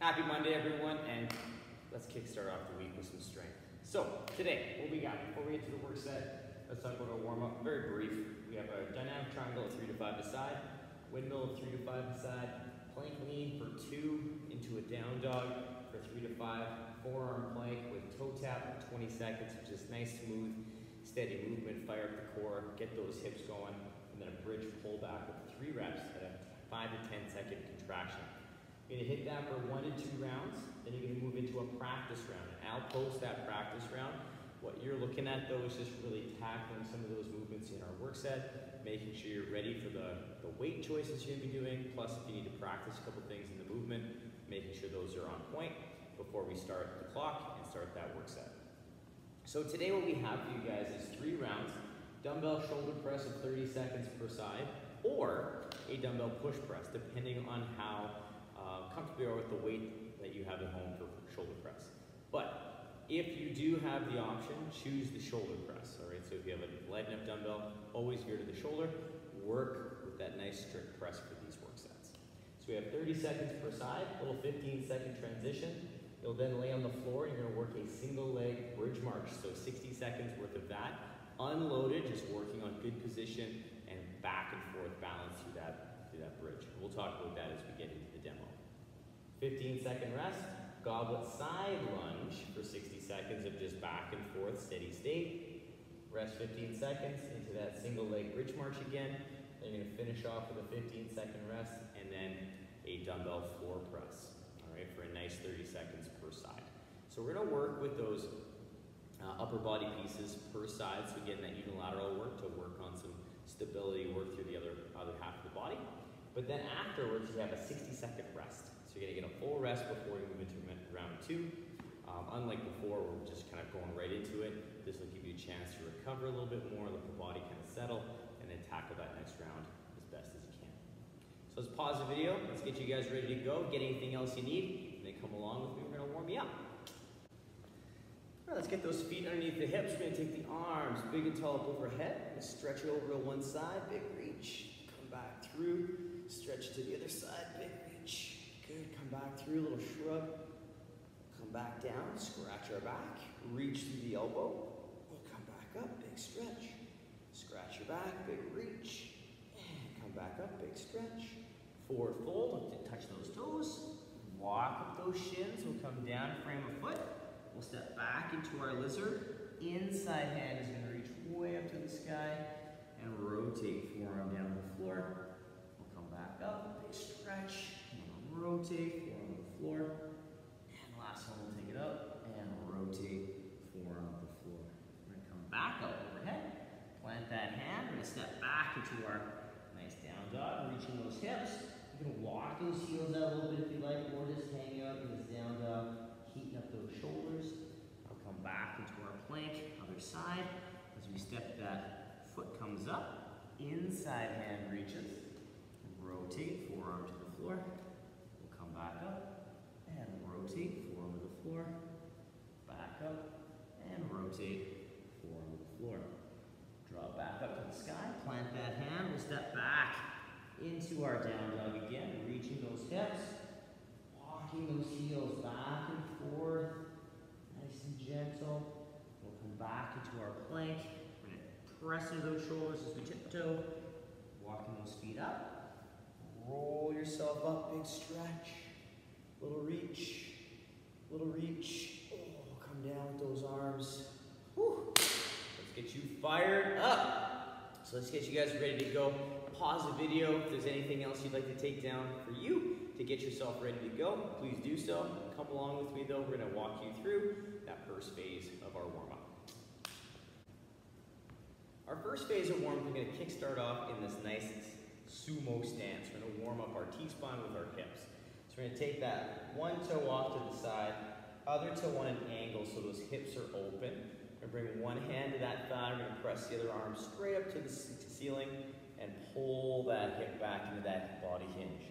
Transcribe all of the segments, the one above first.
Happy Monday, everyone, and let's kickstart off the week with some strength. So, today, what we got? Before we get to the work set, let's talk about our warm-up. Very brief. We have a dynamic triangle of 3 to 5 aside, windmill of 3 to 5 aside, plank lean for 2 into a down dog for 3 to 5, forearm plank with toe tap for 20 seconds, which is nice, smooth, steady movement, fire up the core, get those hips going, and then a bridge pull back with 3 reps at a 5 to 10 second contraction. You're gonna hit that for 1 to 2 rounds, then you're gonna move into a practice round. And I'll post that practice round. What you're looking at though is just really tackling some of those movements in our work set, making sure you're ready for the weight choices you're gonna be doing, plus if you need to practice a couple things in the movement, making sure those are on point before we start the clock and start that work set. So today what we have for you guys is 3 rounds, dumbbell shoulder press of 30 seconds per side, or a dumbbell push press, depending on how comfortable you are with the weight that you have at home for shoulder press. But if you do have the option, choose the shoulder press, all right? So if you have a light enough dumbbell, always veer to the shoulder, work with that nice strict press for these work sets. So we have 30 seconds per side, a little 15-second transition. You'll then lay on the floor and you're gonna work a single leg bridge march, so 60 seconds worth of that. Unloaded, just working on good position and back and forth balance through that bridge. We'll talk about that as we get into the demo. 15-second rest, goblet side lunge for 60 seconds of just back and forth, steady state. Rest 15 seconds into that single leg bridge march again. Then you're gonna finish off with a 15-second rest and then a dumbbell floor press, all right, for a nice 30 seconds per side. So we're gonna work with those upper body pieces per side, so getting that unilateral work to work on some stability, work through the other half of the body. But then afterwards, you have a 60-second rest. So you're gonna get a full rest before you move into round 2. Unlike before, we're just kind of going right into it. This will give you a chance to recover a little bit more, let the body kind of settle, and then tackle that next round as best as you can. So let's pause the video. Let's get you guys ready to go. Get anything else you need, and then come along with me. We're gonna warm you up. All right, let's get those feet underneath the hips. We're gonna take the arms big and tall up overhead. Let's stretch it over to one side, big reach. Come back through, stretch to the other side, big reach. Good, come back through, a little shrug. Come back down, scratch our back, reach through the elbow. We'll come back up, big stretch. Scratch your back, big reach. And come back up, big stretch. Forward fold, touch those toes. Walk up those shins, we'll come down, frame a foot. We'll step back into our lizard. Inside hand is gonna reach way up to the sky and rotate forearm down to the floor. We'll come back up, big stretch. Rotate, forearm on the floor. And last one, we'll take it up and rotate, forearm on the floor. We're gonna come back up overhead, plant that hand. We're gonna step back into our nice down dog, reaching those hips. You can walk those heels out a little bit if you like, or just hang out in this down dog, heating up those shoulders. We'll come back into our plank, other side. As we step, that foot comes up, inside hand reaches, rotate, forearm to the floor. Back up and rotate, forearm to the floor. Back up and rotate, forearm to the floor. Draw back up to the sky, plant that hand. We'll step back into our down dog again, reaching those hips, walking those heels back and forth, nice and gentle. We'll come back into our plank. We're gonna press into those shoulders as we tiptoe, walking those feet up. Roll yourself up, big stretch. Little reach, little reach. Oh, come down with those arms. Whew. Let's get you fired up. So let's get you guys ready to go. Pause the video. If there's anything else you'd like to take down for you to get yourself ready to go, please do so. Come along with me though. We're gonna walk you through that first phase of our warm-up. Our first phase of warm-up, we're gonna kickstart off in this nice sumo stance. We're gonna warm up our T-spine with our hips. So we're gonna take that one toe off to the side, other toe on an angle so those hips are open. We're gonna bring one hand to that thigh, we're gonna press the other arm straight up to the ceiling and pull that hip back into that body hinge.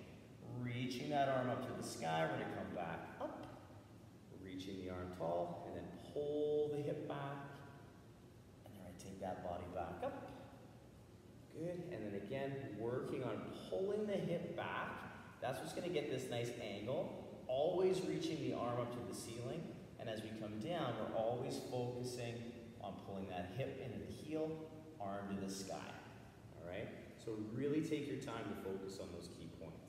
Reaching that arm up to the sky, we're gonna come back up, reaching the arm tall, and then pull the hip back, and then take that body back up. Good, and then again, working on pulling the hip back. That's what's gonna get this nice angle. Always always reaching the arm up to the ceiling, and as we come down, we're always focusing on pulling that hip into the heel, arm to the sky. All right? So really take your time to focus on those key points.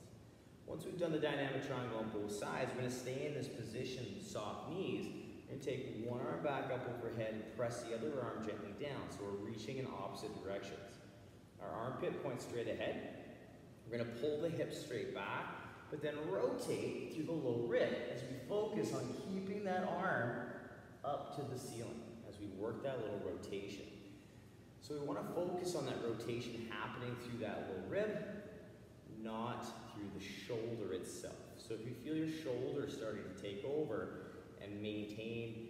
Once we've done the dynamic triangle on both sides, we're going to stay in this position, soft knees, and take one arm back up overhead and press the other arm gently down. So we're reaching in opposite directions. Our armpit points straight ahead. We're going to pull the hips straight back, but then rotate through the low rib as we focus on keeping that arm up to the ceiling as we work that little rotation. So we want to focus on that rotation happening through that low rib, not through the shoulder itself. So if you feel your shoulder starting to take over and maintain,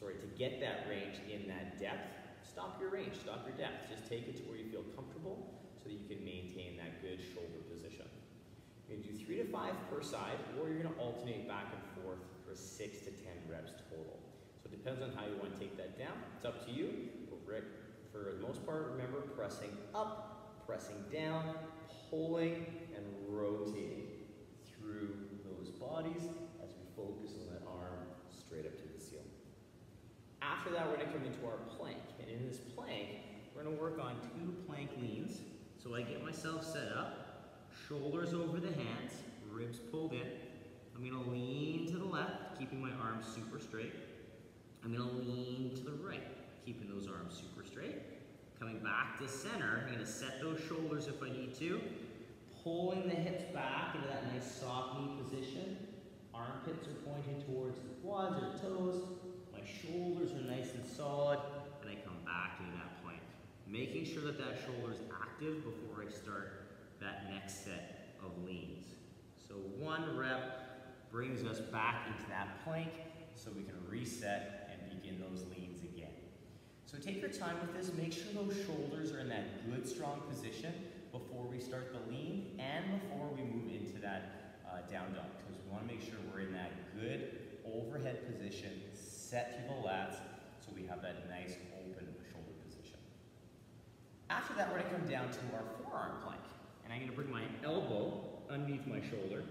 to get that range in that depth, stop your range, stop your depth. Just take it to where you feel comfortable so that you can maintain that good shoulder position. You're going to do 3 to 5 per side, or you're going to alternate back and forth for 6 to 10 reps total. So it depends on how you want to take that down. It's up to you. But for the most part, remember pressing up, pressing down, pulling, and rotating through those bodies as we focus on that arm straight up to the ceiling. After that, we're going to come into our plank. And in this plank, we're going to work on 2 plank leans. So I get myself set up, shoulders over the hands, ribs pulled in. I'm going to lean to the left, keeping my arms super straight. I'm going to lean to the right, keeping those arms super straight. Coming back to center, I'm going to set those shoulders if I need to. Pulling the hips back into that nice soft knee position. Armpits are pointing towards the quads or toes. My shoulders are nice and solid, and I come back into that plank. Making sure that that shoulder is active before I start that next set of leans. So 1 rep brings us back into that plank so we can reset and begin those leans again. So take your time with this. Make sure those shoulders are in that good, strong position before we start the lean and before we move into that down dog, because we want to make sure we're in that good overhead position, set through the lats, so we have that nice open shoulder position. After that, we're going to come down to our forearm plank, and I'm going to bring my elbow underneath my shoulder,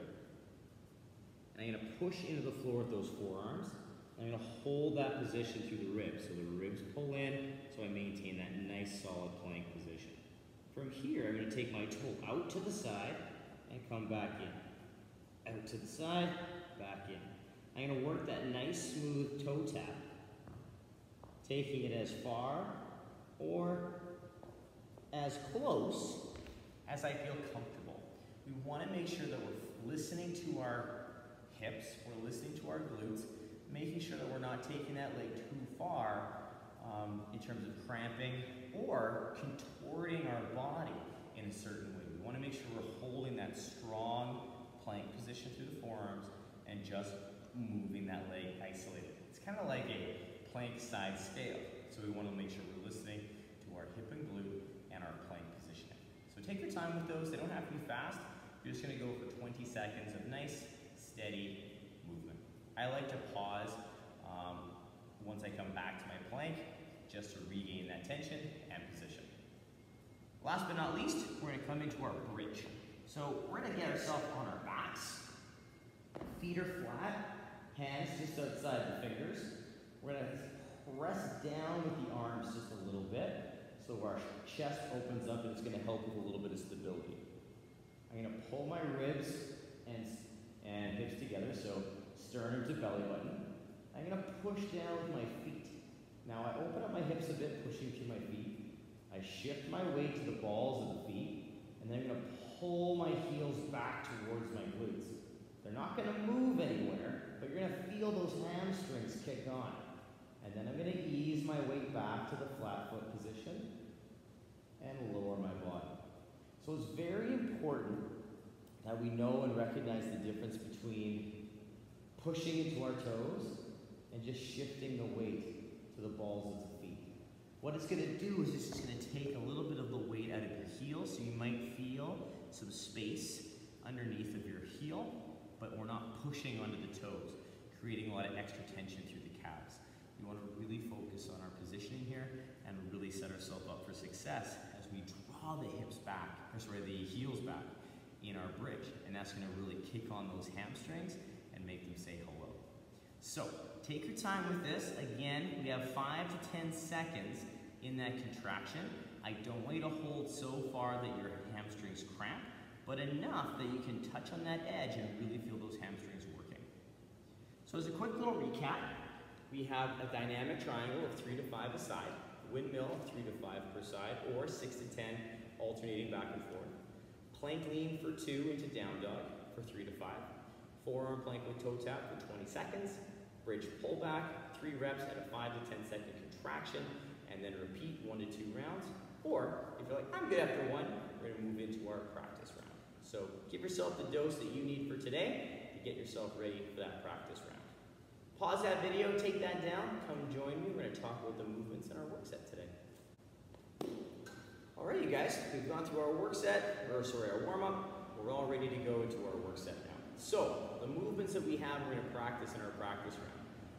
and I'm going to push into the floor with those forearms. I'm going to hold that position through the ribs, so the ribs pull in, so I maintain that nice solid plank position. From here, I'm going to take my toe out to the side and come back in. Out to the side, back in. I'm going to work that nice smooth toe tap, taking it as far or as close as I feel comfortable. We want to make sure that we're listening to our hips, we're listening to our glutes, making sure that we're not taking that leg too far in terms of cramping or contorting our body in a certain way. We want to make sure we're holding that strong plank position through the forearms and just moving that leg isolated. It's kind of like a plank side scale. So we want to make sure we're listening to our hip and glute and our plank positioning. So take your time with those. They don't have to be fast. You're just going to go for 20 seconds of nice, steady movement. I like to pause once I come back to my plank just to regain that tension and position. Last but not least, we're going to come into our bridge. So we're going to get ourselves on our backs. Feet are flat, hands just outside the fingers. We're going to press down with the arms just a little bit so our chest opens up, and it's going to help with a little bit of stability. I'm going to pull my ribs and hips together, so sternum to belly button. I'm going to push down with my feet. Now I open up my hips a bit, pushing through my feet. I shift my weight to the balls of the feet, and then I'm going to pull my heels back towards my glutes. They're not going to move anywhere, but you're going to feel those hamstrings kick on. And then I'm going to ease my weight back to the flat foot position and lower my body. So it's very important that we know and recognize the difference between pushing into our toes and just shifting the weight to the balls of the feet. What it's going to do is it's just going to take a little bit of the weight out of your heel, so you might feel some space underneath of your heel, but we're not pushing onto the toes, creating a lot of extra tension through the calves. We want to really focus on our positioning here and really set ourselves up for success as we draw the hips back, the heels back in our bridge. And that's going to really kick on those hamstrings So take your time with this. Again, we have 5 to 10 seconds in that contraction. I don't want you to hold so far that your hamstrings cramp, but enough that you can touch on that edge and really feel those hamstrings working. So as a quick little recap, we have a dynamic triangle of 3 to 5 a side, windmill 3 to 5 per side, or 6 to 10 alternating back and forth. Plank lean for 2 into down dog for 3 to 5. Forearm plank with toe tap for 20 seconds. Bridge pull back, 3 reps at a 5 to 10 second contraction, and then repeat 1 to 2 rounds. Or if you're like, I'm good after 1, we're gonna move into our practice round. So give yourself the dose that you need for today to get yourself ready for that practice round. Pause that video, take that down, come join me. We're gonna talk about the movements in our work set today. All right, you guys, we've gone through our work set, or sorry, our warm up. We're all ready to go into our work set now. So the movements that we have, we're gonna practice in our practice round.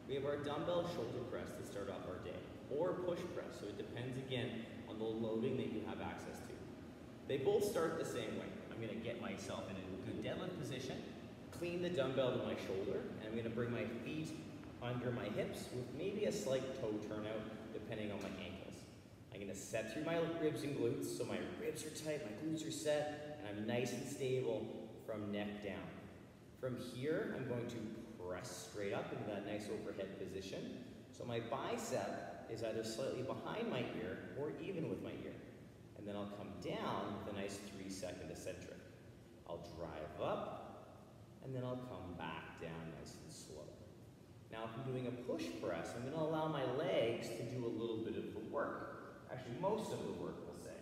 We have our dumbbell shoulder press to start off our day, or push press. So it depends again on the loading that you have access to. They both start the same way. I'm gonna get myself in a good deadlift position, clean the dumbbell to my shoulder, and I'm gonna bring my feet under my hips with maybe a slight toe turnout depending on my ankles. I'm gonna set through my ribs and glutes, so my ribs are tight, my glutes are set, and I'm nice and stable from neck down. From here, I'm going to press straight up into that nice overhead position. So my bicep is either slightly behind my ear or even with my ear. And then I'll come down with a nice 3-second eccentric. I'll drive up, and then I'll come back down nice and slow. Now if I'm doing a push press, I'm gonna allow my legs to do a little bit of the work. Actually, most of the work, we'll say.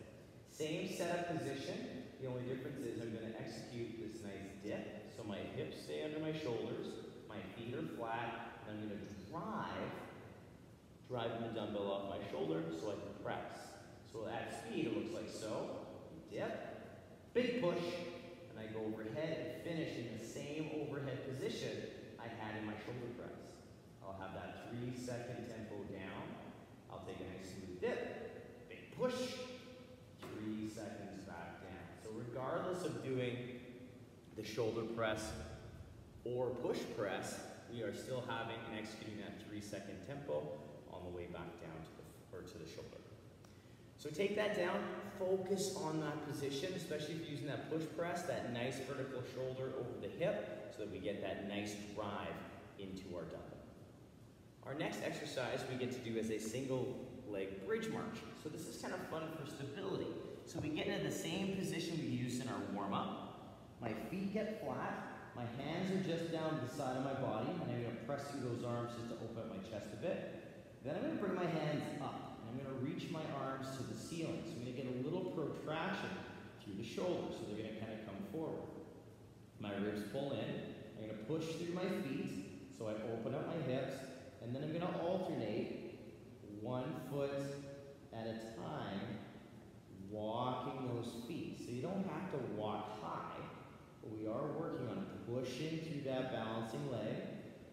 Same setup position. The only difference is I'm gonna execute this nice dip. So my hips stay under my shoulders, my feet are flat, and I'm gonna driving the dumbbell off my shoulder so I can press. So at speed, it looks like so. Dip, big push, and I go overhead and finish in the same overhead position I had in my shoulder press. I'll have that 3-second tempo down. I'll take a nice smooth dip, big push, 3 seconds back down. So regardless of doing the shoulder press or push press, we are still having and executing that 3-second tempo on the way back down to the shoulder. So take that down, focus on that position, especially if you're using that push press, that nice vertical shoulder over the hip, so that we get that nice drive into our dumbbell. Our next exercise we get to do is a single leg bridge march. So this is kind of fun for stability. So we get into the same position we used in our warm-up. My feet get flat, my hands are just down the side of my body, and I'm gonna press through those arms just to open up my chest a bit. Then I'm gonna bring my hands up, and I'm gonna reach my arms to the ceiling. So I'm gonna get a little protraction through the shoulders, so they're gonna kind of come forward. My ribs pull in, I'm gonna push through my feet, so I open up my hips, and then I'm gonna alternate 1 foot at a time, walking those feet. So you don't have to walk high, but we are working on pushing through that balancing leg.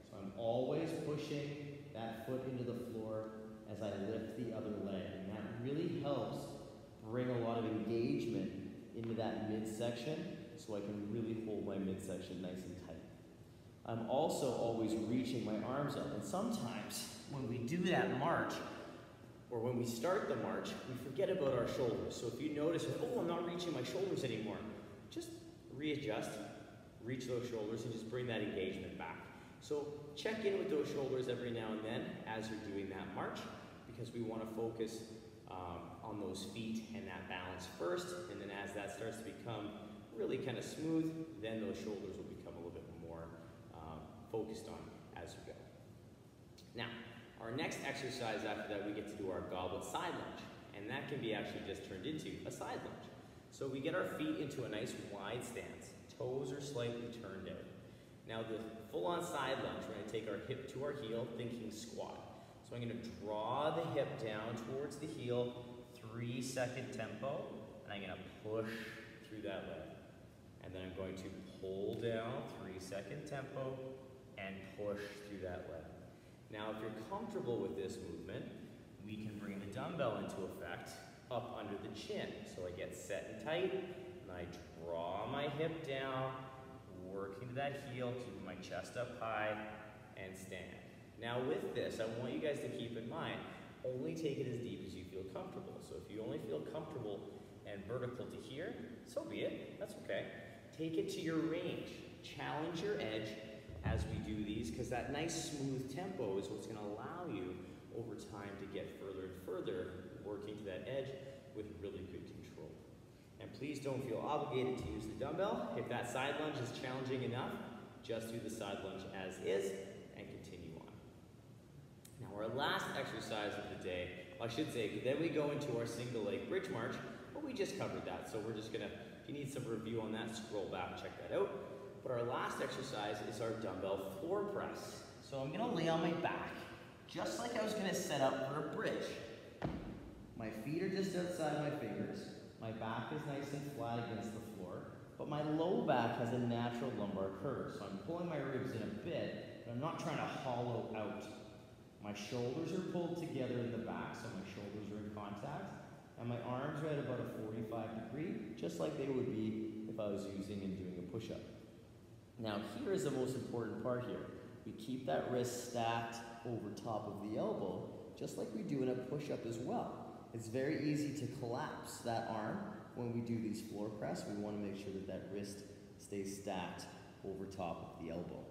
So I'm always pushing that foot into the floor as I lift the other leg. And that really helps bring a lot of engagement into that midsection so I can really hold my midsection nice and tight. I'm also always reaching my arms up. And sometimes when we do that march, or when we start the march, we forget about our shoulders. So if you notice, oh, I'm not reaching my shoulders anymore, just readjust, reach those shoulders, and just bring that engagement back. So check in with those shoulders every now and then as you're doing that march, because we want to focus on those feet and that balance first, and then as that starts to become really kind of smooth, then those shoulders will become a little bit more focused on as you go. Now, our next exercise after that, we get to do our goblet side lunge, and that can be actually just turned into a side lunge. So we get our feet into a nice wide stance, toes are slightly turned out. Now the full-on side lunge, we're gonna take our hip to our heel, thinking squat. So I'm gonna draw the hip down towards the heel, 3-second tempo, and I'm gonna push through that leg. And then I'm going to pull down, 3-second tempo, and push through that leg. Now, if you're comfortable with this movement, we can bring the dumbbell into effect up under the chin. So I get set and tight, and I draw my hip down, working to that heel, keeping my chest up high, and stand. Now with this, I want you guys to keep in mind, only take it as deep as you feel comfortable. So if you only feel comfortable and vertical to here, so be it, that's okay. Take it to your range. Challenge your edge as we do these, because that nice smooth tempo is what's gonna allow you over time to get further and further, working to that edge with really good control. And please don't feel obligated to use the dumbbell. If that side lunge is challenging enough, just do the side lunge as is and continue on. Now our last exercise of the day, I should say, then we go into our single leg bridge march, but we just covered that. So we're just gonna, if you need some review on that, scroll back, check that out. But our last exercise is our dumbbell floor press. So I'm gonna lay on my back, just like I was gonna set up for a bridge. My feet are just outside my fingers. My back is nice and flat against the floor, but my low back has a natural lumbar curve. So I'm pulling my ribs in a bit, but I'm not trying to hollow out. My shoulders are pulled together in the back, so my shoulders are in contact, and my arms are at about a 45 degree, just like they would be if I was using and doing a push-up. Now here is the most important part here. We keep that wrist stacked over top of the elbow, just like we do in a push-up as well. It's very easy to collapse that arm when we do these floor press. We want to make sure that that wrist stays stacked over top of the elbow.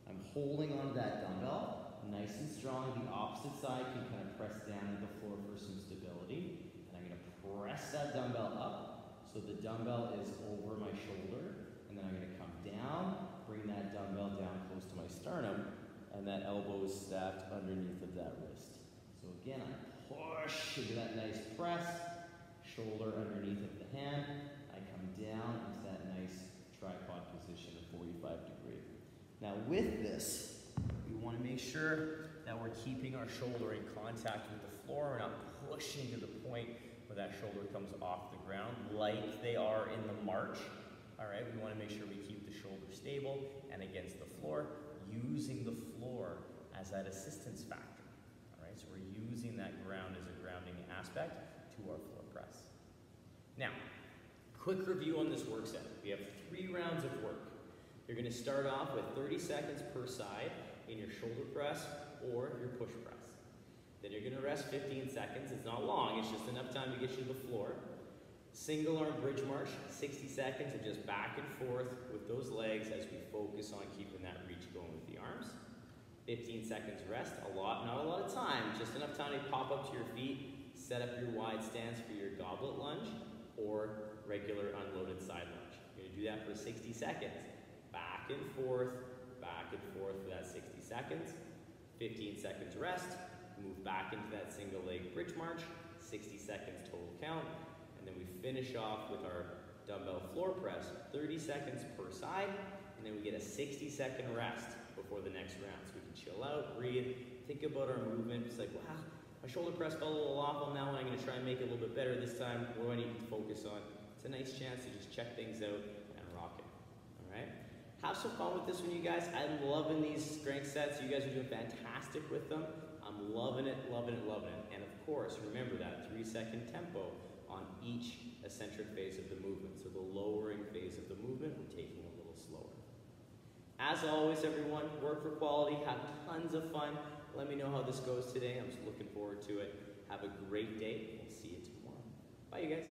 I'm holding onto that dumbbell, nice and strong. The opposite side can kind of press down into the floor for some stability. And I'm going to press that dumbbell up so the dumbbell is over my shoulder. And then I'm going to come down, bring that dumbbell down close to my sternum, and that elbow is stacked underneath of that wrist. So again, I push into that nice press, shoulder underneath of the hand. I come down into that nice tripod position of 45 degree. Now with this, we want to make sure that we're keeping our shoulder in contact with the floor. We're not pushing to the point where that shoulder comes off the ground like they are in the march. All right, we want to make sure we keep the shoulder stable and against the floor, using the floor as that assistance factor. So we're using that ground as a grounding aspect to our floor press. Now, quick review on this work set. We have 3 rounds of work. You're going to start off with 30 seconds per side in your shoulder press or your push press. Then you're going to rest 15 seconds. It's not long, it's just enough time to get you to the floor. Single arm bridge march, 60 seconds of just back and forth with those legs as we focus on keeping that reach going with the arms. 15 seconds rest, not a lot of time, just enough time to pop up to your feet, set up your wide stance for your goblet lunge or regular unloaded side lunge. You're gonna do that for 60 seconds. Back and forth for that 60 seconds. 15 seconds rest, move back into that single leg bridge march, 60 seconds total count, and then we finish off with our dumbbell floor press, 30 seconds per side, and then we get a 60-second rest before the next round. So we can chill out, breathe, think about our movement. It's like, wow, my shoulder press fell a little off on that one. I'm gonna try and make it a little bit better this time. What do I need to focus on? It's a nice chance to just check things out and rock it, all right? Have some fun with this one, you guys. I'm loving these strength sets. You guys are doing fantastic with them. I'm loving it, loving it, loving it. And of course, remember that 3-second tempo on each eccentric phase of the movement. So the lowering phase of the movement, we're taking a little slower. As always, everyone, work for quality, have tons of fun. Let me know how this goes today. I'm just looking forward to it. Have a great day. We'll see you tomorrow. Bye, you guys.